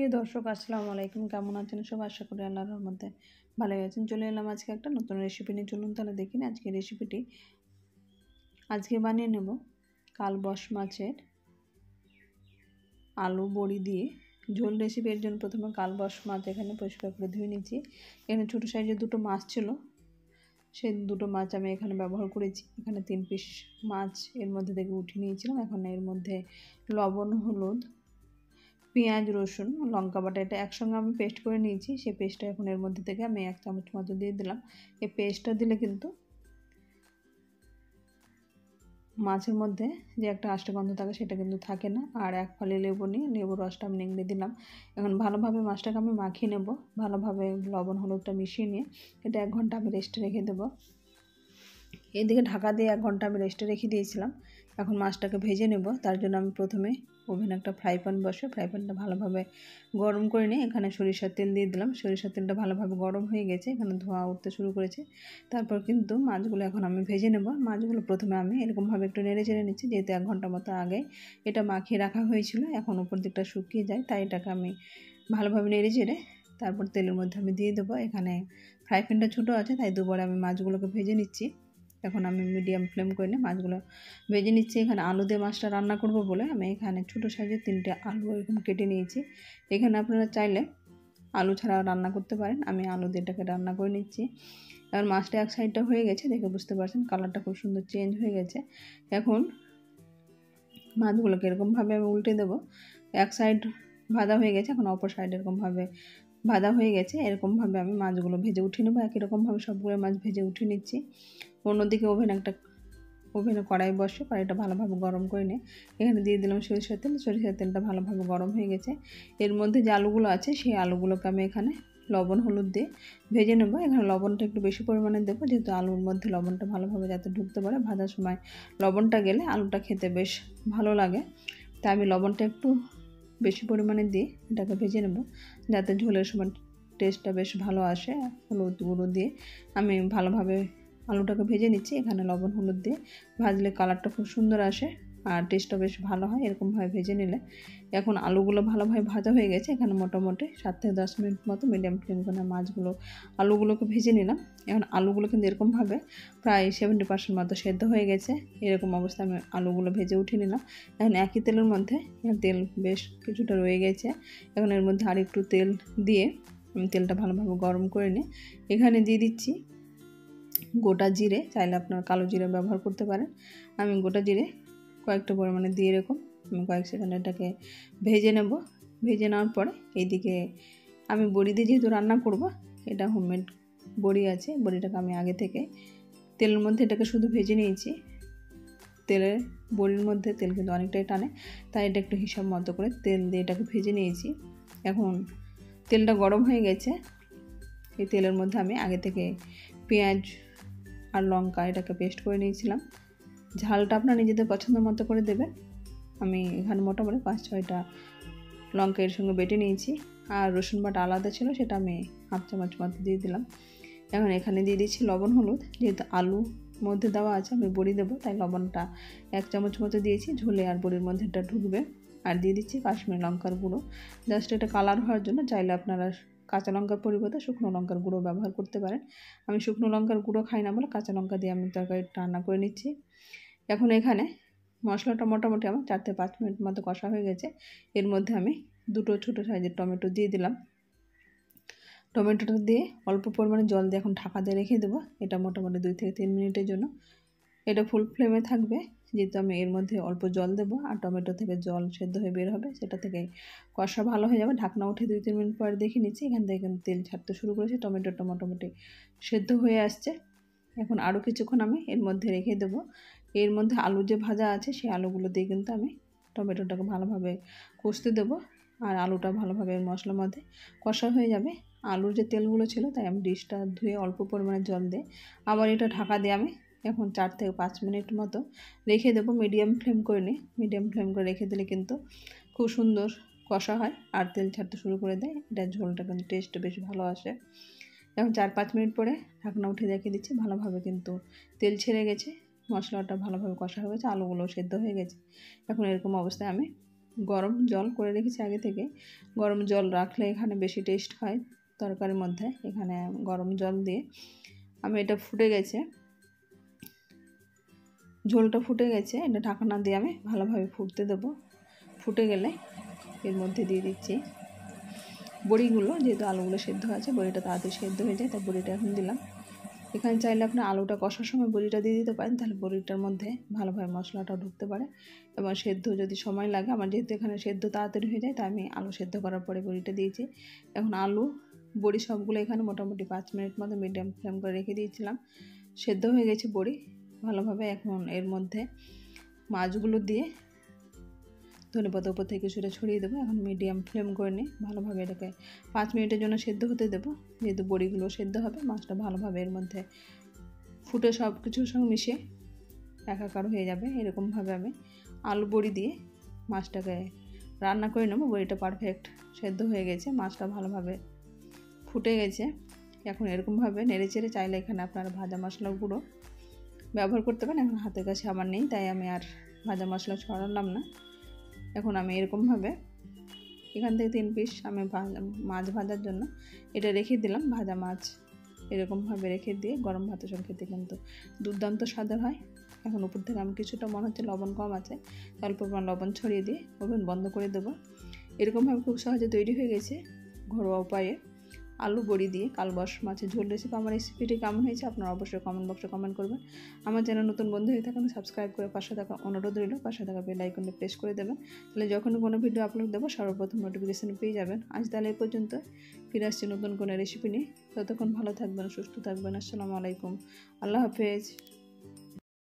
প্রিয় দর্শক আসসালামু আলাইকুম, কেমন আছেন সব? আশা করি আল্লাহর রহমতে ভালোই আছেন। চলে এলাম আজকে একটা নতুন রেসিপি নিয়ে। চলুন তাহলে দেখি না আজকে রেসিপিটি। আজকে বানিয়ে নেব কালবাউস মাছের আলু বড়ি দিয়ে ঝোল রেসিপি। এর জন্য প্রথমে কালবাউস মাছ এখানে পরিষ্কার করে ধুয়ে নিচ্ছি। এখানে ছোটো সাইজের দুটো মাছ ছিল, সেই দুটো মাছ আমি এখানে ব্যবহার করেছি। এখানে 3 পিস মাছ এর মধ্যে থেকে উঠিয়ে নিয়েছিলাম। এখন এর মধ্যে লবণ, হলুদ, পেঁয়াজ, রসুন, লঙ্কা বাটা এটা একসঙ্গে আমি পেস্ট করে নিয়েছি। সেই পেস্টটা এখন এর মধ্যে থেকে আমি 1 চামচ মতো দিয়ে দিলাম। এই পেস্টটা দিলে কিন্তু মাছের মধ্যে যে একটা আষ্টে গন্ধ থাকে সেটা কিন্তু থাকে না। আর 1 ফালি লেবু নিয়ে লেবুর রসটা আমি নিংড়ে দিলাম। এখন ভালোভাবে মাছটাকে আমি মাখিয়ে নেব। ভালোভাবে লবণ হলুদটা মিশিয়ে নিয়ে এটা 1 ঘন্টা আমি রেস্টে রেখে দেবো। এদিকে ঢাকা দিয়ে 1 ঘন্টা আমি রেস্টে রেখে দিয়েছিলাম। এখন মাছটাকে ভেজে নেব। তার জন্য আমি প্রথমে ওভেনে একটা ফ্রাই প্যান বসে ফ্রাই প্যানটা ভালোভাবে গরম করে নিয়ে এখানে সরিষার তেল দিয়ে দিলাম। সরিষার তেলটা ভালোভাবে গরম হয়ে গেছে, এখানে ধোঁয়া উঠতে শুরু করেছে। তারপর কিন্তু মাছগুলো এখন আমি ভেজে নেব। মাছগুলো প্রথমে আমি এরকমভাবে একটু নেড়ে চেড়ে নিচ্ছি, যেহেতু 1 ঘন্টা মতো আগে এটা মাখিয়ে রাখা হয়েছিল। এখন উপর দিকটা শুকিয়ে যায়, তাই এটাকে আমি ভালোভাবে নেড়ে চেড়ে তারপর তেলের মধ্যে আমি দিয়ে দেবো। এখানে ফ্রাই প্যানটা ছোটো আছে, তাই দুবারে আমি মাছগুলোকে ভেজে নিচ্ছি। এখন আমি মিডিয়াম ফ্লেম করে নিয়ে মাছগুলো ভেজে নিচ্ছি। এখানে আলু দিয়ে মাছটা রান্না করব বলে আমি এখানে ছোটো সাইজের 3টে আলু এরকম কেটে নিয়েছি। এখানে আপনারা চাইলে আলু ছাড়া রান্না করতে পারেন। আমি আলু দিয়ে এটাকে রান্না করে নিচ্ছি। এবার মাছটা এক সাইডটা হয়ে গেছে, দেখে বুঝতে পারছেন কালারটা খুব সুন্দর চেঞ্জ হয়ে গেছে। এখন মাছগুলোকে এরকমভাবে আমি উল্টে দেবো। এক সাইড ভাজা হয়ে গেছে, এখন অপর সাইড এরকমভাবে ভাজা হয়ে গেছে। এরকমভাবে আমি মাছগুলো ভেজে উঠিয়ে নেবো। একই রকমভাবে সবগুলো মাছ ভেজে উঠিয়ে নিচ্ছি। অন্যদিকে ওভেনে কড়াই বসে কড়াইটা ভালোভাবে গরম করে নিয়ে এখানে দিয়ে দিলাম সরিষার তেল। সরিষার তেলটা ভালোভাবে গরম হয়ে গেছে। এর মধ্যে যে আলুগুলো আছে সেই আলুগুলোকে আমি এখানে লবণ হলুদ দিয়ে ভেজে নেবো। এখানে লবণটা একটু বেশি পরিমাণে দেবো, যেহেতু আলুর মধ্যে লবণটা ভালোভাবে যাতে ঢুকতে পারে। ভাজার সময় লবণটা গেলে আলুটা খেতে বেশ ভালো লাগে, তাই আমি লবণটা একটু বেশি পরিমাণে দিয়ে এটাকে ভেজে নেব, যাতে ঝোলের সময় টেস্টটা বেশ ভালো আসে। হলুদ গুঁড়ো দিয়ে আমি ভালোভাবে আলুটাকে ভেজে নিচ্ছি। এখানে লবণ হলুদ দিয়ে ভাজলে কালারটা খুব সুন্দর আসে আর টেস্টটা বেশ ভালো হয় এরকমভাবে ভেজে নিলে। এখন আলুগুলো ভালোভাবে ভাজা হয়ে গেছে। এখানে মোটামুটি 7 থেকে 10 মিনিট মতো মিডিয়াম ফ্লেম করে আলুগুলোকে ভেজে নিলাম। এখন আলুগুলো কিন্তু এরকমভাবে প্রায় 70% মতো সেদ্ধ হয়ে গেছে। এরকম অবস্থায় আমি আলুগুলো ভেজে উঠিয়ে নিলাম। এখন একই তেলের মধ্যে তেল বেশ কিছুটা রয়ে গেছে। এখন এর মধ্যে আর একটু তেল দিয়ে আমি তেলটা ভালোভাবে গরম করে নিয়ে এখানে দিয়ে দিচ্ছি গোটা জিরে। চাইলে আপনারা কালো জিরে ব্যবহার করতে পারেন। আমি গোটা জিরে কয়েকটা পরিমাণে দিয়ে এরকম আমি কয়েক সেকেন্ড এটাকে ভেজে নেব। ভেজে নেওয়ার পরে এইদিকে আমি বড়ি দিয়ে যেহেতু রান্না করব, এটা হোমমেড বড়ি আছে, বড়িটাকে আমি আগে থেকে তেলের মধ্যে এটাকে শুধু ভেজে নিয়েছি। বড়ির মধ্যে তেল কিন্তু অনেকটাই টানে, তাই এটা একটু হিসাব মতো করে তেল দিয়ে এটাকে ভেজে নিয়েছি। এখন তেলটা গরম হয়ে গেছে। এই তেলের মধ্যে আমি আগে থেকে পেঁয়াজ আর লঙ্কা এটাকে পেস্ট করে নিয়েছিলাম। ঝালটা আপনার নিজেদের পছন্দ মতো করে দেবেন। আমি এখানে মোটামুটি 5-6টা লঙ্কা এর সঙ্গে বেটে নিয়েছি। আর রসুন বাটা আলাদা ছিল, সেটা আমি 1/2 চামচ মতো দিয়ে দিলাম। এখন এখানে দিয়ে দিচ্ছি লবণ হলুদ। যেহেতু আলু মধ্যে দেওয়া আছে আমি বড়ি দেবো, তাই লবণটা 1 চামচ মতো দিয়েছি। ঝোলে আর বড়ির মধ্যে এটা ঢুকবে। আর দিয়ে দিচ্ছি কাশ্মীরি লঙ্কার গুঁড়ো, জাস্ট এটা কালার হওয়ার জন্য। চাইলে আপনারা কাঁচা লঙ্কার পরিবর্তে শুকনো লঙ্কার গুঁড়ো ব্যবহার করতে পারেন। আমি শুকনো লঙ্কার গুঁড়ো খাই না বলে কাঁচা লঙ্কা দিয়ে আমি তরকারি রান্না করে নিচ্ছি। এখন এখানে মশলাটা মোটামুটি আমার 4 থেকে 5 মিনিট মতো কষা হয়ে গেছে। এর মধ্যে আমি 2টো ছোটো সাইজের টমেটো দিয়ে দিলাম। টমেটোটা দিয়ে অল্প পরিমাণে জল দিয়ে এখন ঢাকা দিয়ে রেখে দেবো। এটা মোটামুটি 2 থেকে 3 মিনিটের জন্য। এটা ফুল ফ্লেমে থাকবে, যেহেতু আমি এর মধ্যে অল্প জল দেবো আর টমেটো থেকে জল সেদ্ধ হয়ে বের হবে, সেটা থেকে কষা ভালো হয়ে যাবে। ঢাকনা উঠে 2-3 মিনিট পরে দেখে নিচ্ছি, এখান থেকে কিন্তু তেল ছাড়তে শুরু করেছে। টমেটোটা মোটামুটি সেদ্ধ হয়ে আসছে। এখন আরও কিছুক্ষণ আমি এর মধ্যে রেখে দেবো। এর মধ্যে আলু যে ভাজা আছে সেই আলুগুলো দিয়ে কিন্তু আমি টমেটোটাকে ভালোভাবে কষতে দেবো। আর আলুটা ভালোভাবে মশলার মধ্যে কষা হয়ে যাবে। আলুর যে তেলগুলো ছিল, তাই আমি ডিশটা ধুয়ে অল্প পরিমাণে জল দিয়ে আবার এটা ঢাকা দিয়ে আমি এখন 4 থেকে 5 মিনিট মতো রেখে দেবো। মিডিয়াম ফ্লেম করে রেখে দিলে কিন্তু খুব সুন্দর কষা হয় আর তেল ছাড়তে শুরু করে দেয়। এটা ঝোলটা কিন্তু টেস্টটা বেশ ভালো আসে। এখন 4-5 মিনিট পরে ঢাকনা উঠে রেখে দিচ্ছি। ভালোভাবে কিন্তু তেল ছেড়ে গেছে, মশলাটা ভালোভাবে কষা হয়ে গেছে, আলুগুলো সেদ্ধ হয়ে গেছে। এখন এরকম অবস্থায় আমি গরম জল করে রেখেছি আগে থেকে। গরম জল রাখলে এখানে বেশি টেস্ট হয় তরকারির মধ্যে। এখানে গরম জল দিয়ে আমি এটা ফুটে গেছে, ঝোলটা ফুটে গেছে, এটা ঢাকনা দিয়ে আমি ভালোভাবে ফুটতে দেবো। ফুটে গেলে এর মধ্যে দিয়ে দিচ্ছি বড়িগুলো। যেহেতু আলুগুলো সেদ্ধ আছে, বড়িটা তাড়াতাড়ি সেদ্ধ হয়ে যায়, তাই বড়িটা এখন দিলাম। এখানে চাইলে আপনি আলুটা কষার সময় বড়িটা দিয়ে দিতে পারেন, তাহলে বড়িটার মধ্যে ভালোভাবে মশলাটা ঢুকতে পারে এবং সেদ্ধ যদি সময় লাগে, আমার যেহেতু এখানে সেদ্ধ তাড়াতাড়ি হয়ে যায় তাই আমি আলু সেদ্ধ করার পরে বড়িটা দিয়েছি। এখন আলু বড়ি সবগুলো এখানে মোটামুটি 5 মিনিট মতো মিডিয়াম ফ্লেম করে রেখে দিয়েছিলাম। সেদ্ধ হয়ে গেছে বড়ি ভালোভাবে। এখন এর মধ্যে মাছগুলো দিয়ে ধনেপাতা উপর থেকে কিছুটা ছড়িয়ে দেবো। এখন মিডিয়াম ফ্লেম করে নিয়ে ভালোভাবে এটাকে 5 মিনিটের জন্য সেদ্ধ হতে দেবো। যেহেতু বড়িগুলো সেদ্ধ হবে, মাছটা ভালোভাবে এর মধ্যে ফুটে সব কিছুর সঙ্গে মিশে একাকার হয়ে যাবে। এরকমভাবে আমি আলু বড়ি দিয়ে মাছটাকে রান্না করে নেবো। বড়িটা পারফেক্ট সেদ্ধ হয়ে গেছে, মাছটা ভালোভাবে ফুটে গেছে। এখন এরকমভাবে নেড়ে চেড়ে, চাইলে এখানে আপনারা ভাজা মশলা গুঁড়ো ব্যবহার করতে পারেন। এখন হাতের কাছে আমার নেই, তাই আমি আর ভাজা মশলা ছড়ালাম না। এখন আমি এরকমভাবে এখান থেকে 3 পিস আমি মাছ ভাজার জন্য এটা রেখে দিলাম। ভাজা মাছ এরকমভাবে রেখে দিয়ে গরম ভাতের সঙ্গে খেতে কিন্তু দুর্দান্ত স্বাদের হয়। এখন উপর থেকে আমি কিছুটা মনে হচ্ছে লবণ কম আছে, অল্প পরিমাণ লবণ ছড়িয়ে দিয়ে ওভেন বন্ধ করে দেবো। এরকমভাবে খুব সহজে তৈরি হয়ে গেছে ঘরোয়া উপায়ে আলু বড়ি দিয়ে কালবাস মাছের ঝোল রেসিপি। আমার রেসিপিটি কেমন হয়েছে আপনারা অবশ্যই কমেন্ট বক্সে কমেন্ট করবেন। আমার চ্যানেল নতুন বন্ধু হয়ে থাকেন সাবস্ক্রাইব করে পাশে থাকা অনুরোধ রইল, পাশে থাকা বেল আইকনটি প্রেস করে দেবেন, তাহলে যখনই কোনো ভিডিও আপলোড দেবো সর্বপ্রথম নোটিফিকেশন পেয়ে যাবেন। আজ তাহলে এই পর্যন্ত, ফিরে আসছি নতুন কোনো রেসিপি নিয়ে। ততক্ষণ ভালো থাকবেন, সুস্থ থাকবেন। আসসালামু আলাইকুম, আল্লাহ হাফেজ।